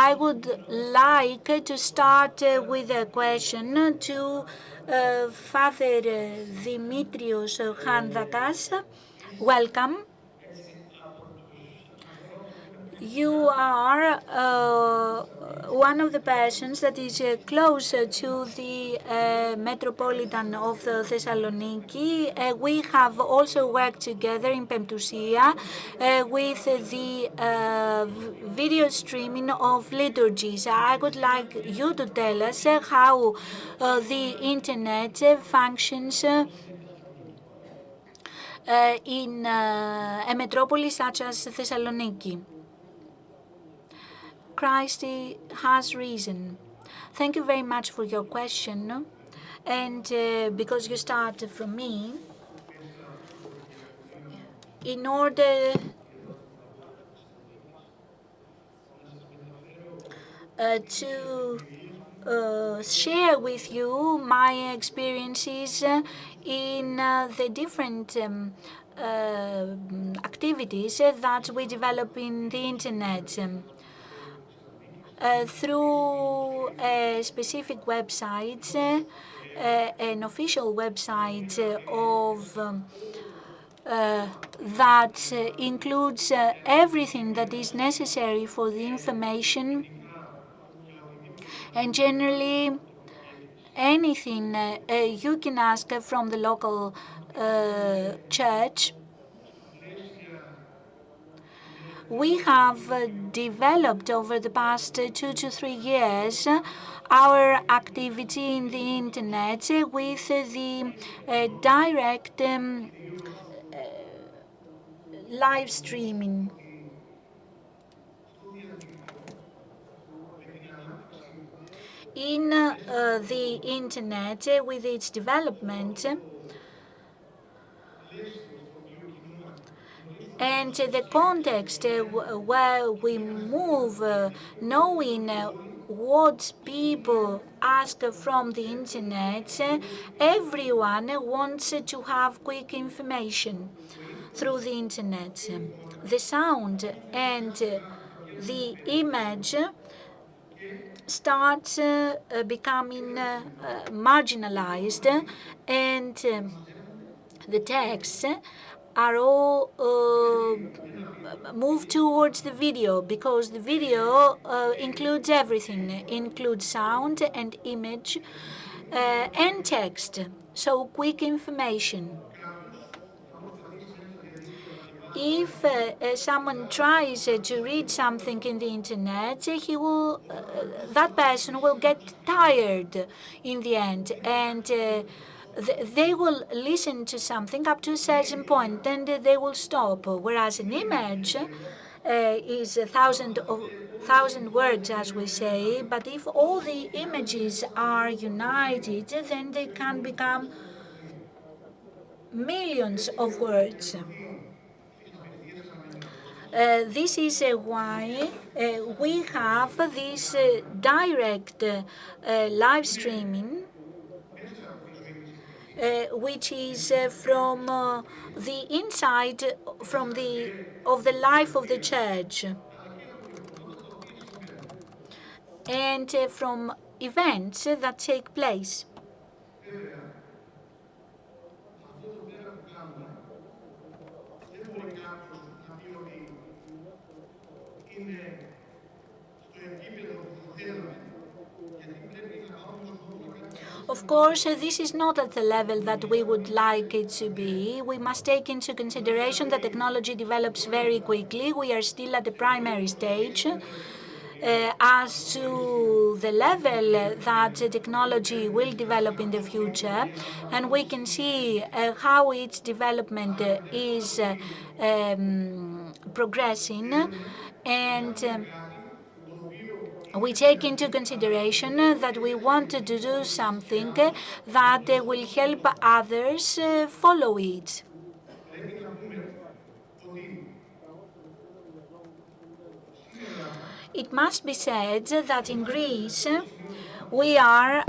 I would like to start with a question to Father Dimitrios Handakas. Welcome. You are one of the persons that is close to the Metropolitan of Thessaloniki. We have also worked together in Pempousia with the video streaming of liturgies. I would like you to tell us how the internet functions in a metropolis such as Thessaloniki. Christ has risen. Thank you very much for your question. And because you start from me, in order to share with you my experiences in the different activities that we develop in the internet. Through specific websites, an official website of that includes everything that is necessary for the information, and generally anything you can ask from the local church. We have developed over the past 2 to 3 years our activity in the internet with the direct live streaming. In the internet, with its development, and the context where we move, knowing what people ask from the internet, everyone wants to have quick information through the internet. The sound and the image starts becoming marginalized, and the text are all moved towards the video, because the video includes everything, includes sound and image and text, so quick information. If someone tries to read something in the internet, that person will get tired in the end, and they will listen to something up to a certain point, and they will stop. Whereas an image is 1,000 words, as we say, but if all the images are united, then they can become millions of words. This is why we have this direct live streaming, which is from the inside of the life of the church, and from events that take place. Of course, this is not at the level that we would like it to be. We must take into consideration that technology develops very quickly. We are still at the primary stage. As to the level that technology will develop in the future, and we can see how its development is progressing, and we take into consideration that we want to do something that will help others follow it. It must be said that in Greece we are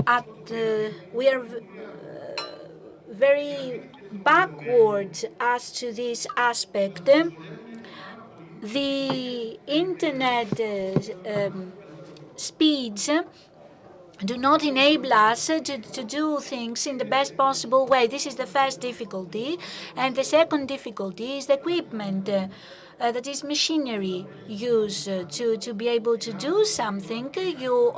very backward as to this aspect. The internet speeds do not enable us to do things in the best possible way. This is the first difficulty. And the second difficulty is the equipment. That is machinery use to be able to do something. You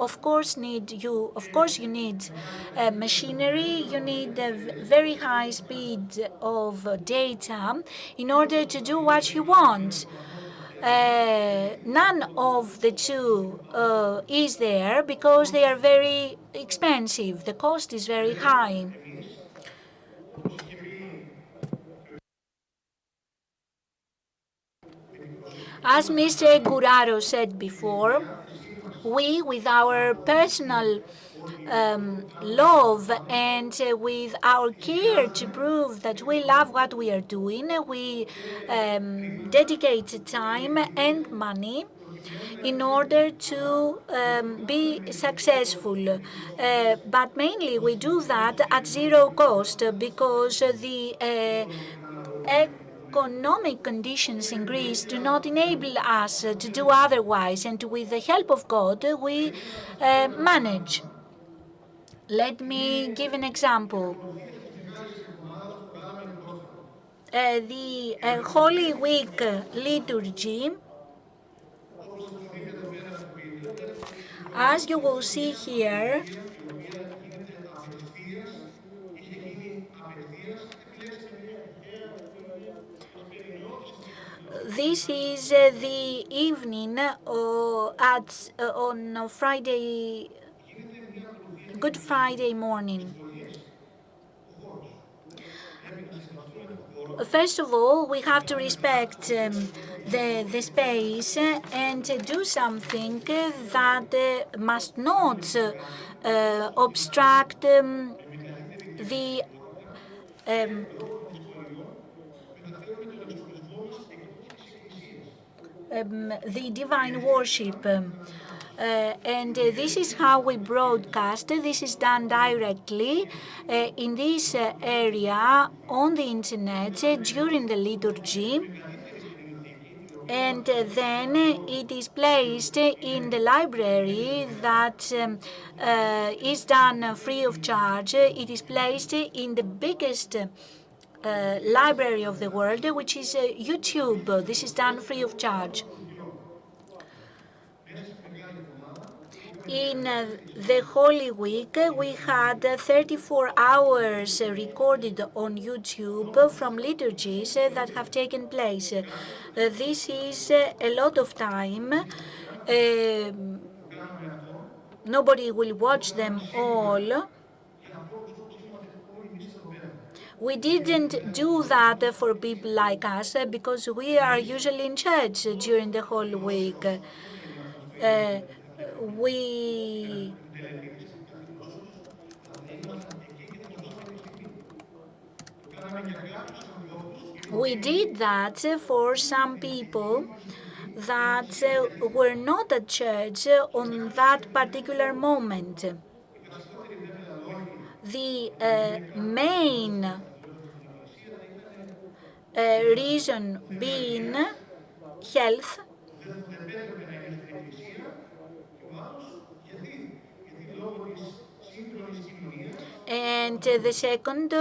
need machinery. You need a very high speed of data in order to do what you want. None of the two is there because they are very expensive. The cost is very high. As Mr. Grigorios said before, we, with our personal love and with our care to prove that we love what we are doing, we dedicate time and money in order to be successful. But mainly we do that at zero cost because the economic conditions in Greece do not enable us to do otherwise, and with the help of God we manage. Let me give an example. The Holy Week liturgy, as you will see here, this is the evening on Friday, Good Friday morning. First of all, we have to respect the space and do something that must not obstruct the divine worship. And this is how we broadcast. This is done directly in this area on the internet during the liturgy. And then it is placed in the library that is done free of charge. It is placed in the biggest library of the world, which is YouTube. This is done free of charge. In the Holy Week, we had 34 hours recorded on YouTube from liturgies that have taken place. This is a lot of time. Nobody will watch them all. We didn't do that for people like us because we are usually in church during the whole week. We did that for some people that were not at church on that particular moment. The main reason being health. And the second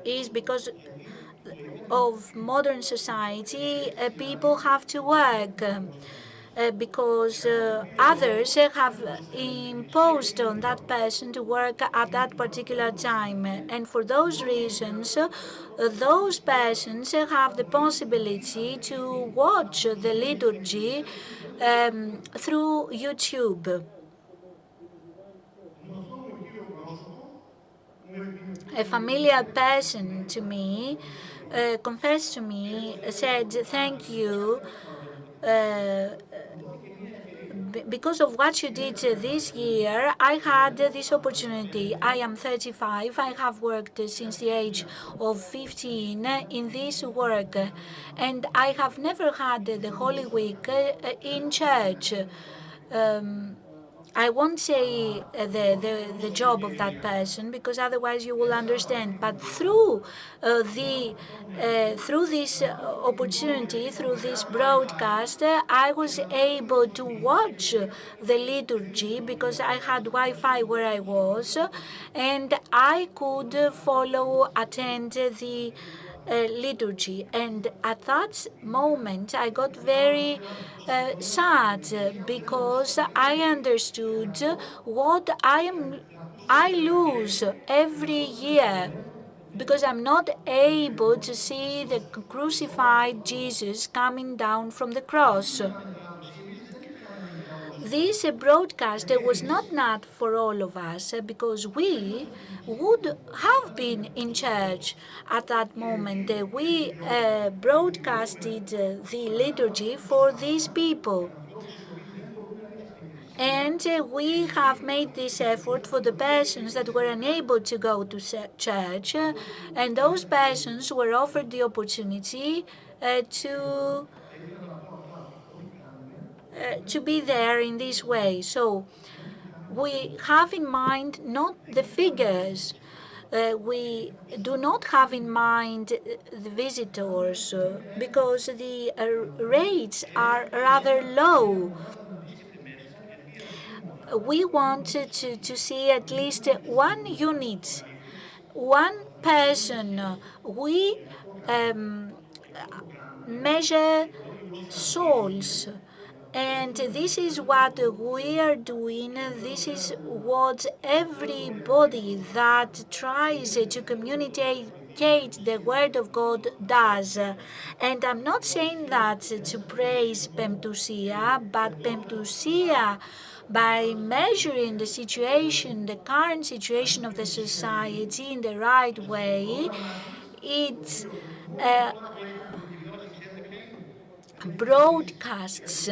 is because of modern society, people have to work because others have imposed on that person to work at that particular time. And for those reasons, those persons have the possibility to watch the liturgy through YouTube. A familiar person to me confessed to me, said, "Thank you because of what you did this year. I had this opportunity. I am 35. I have worked since the age of 15 in this work, and I have never had the Holy Week in church." I won't say the job of that person, because otherwise you will understand. But through this opportunity, through this broadcast, I was able to watch the liturgy because I had Wi-Fi where I was, and I could attend the liturgy. And at that moment, I got very sad because I understood what I lose every year because I'm not able to see the crucified Jesus coming down from the cross. This broadcast was not for all of us because we would have been in church at that moment. We broadcasted the liturgy for these people. And we have made this effort for the persons that were unable to go to church, and those persons were offered the opportunity to be there in this way. So we have in mind not the figures. We do not have in mind the visitors because the rates are rather low. We want to see at least one unit, one person. We measure souls. And this is what we are doing. This is what everybody that tries to communicate the word of God does. And I'm not saying that to praise Pempousia, but Pempousia, by measuring the situation, the current situation of the society in the right way, it broadcasts.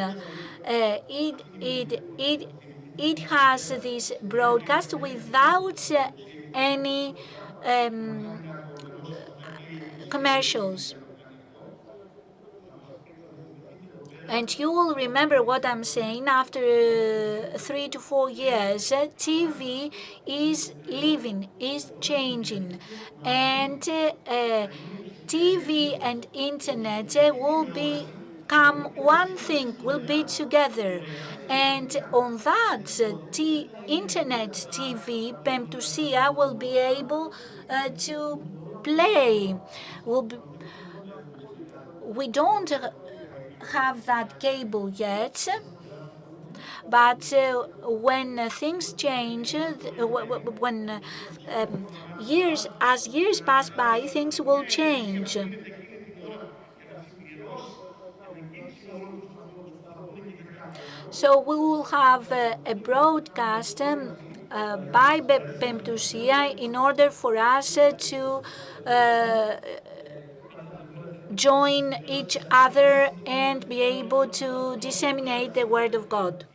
It has this broadcast without any commercials. And you will remember what I'm saying, after 3 to 4 years, TV is living, is changing. And TV and internet will become one thing, will be together. And on that internet TV, Pempousia will be able to play. We don't have that cable yet, but when things change, when as years pass by, things will change. So we will have a broadcast by Pempousia in order for us to join each other and be able to disseminate the word of God.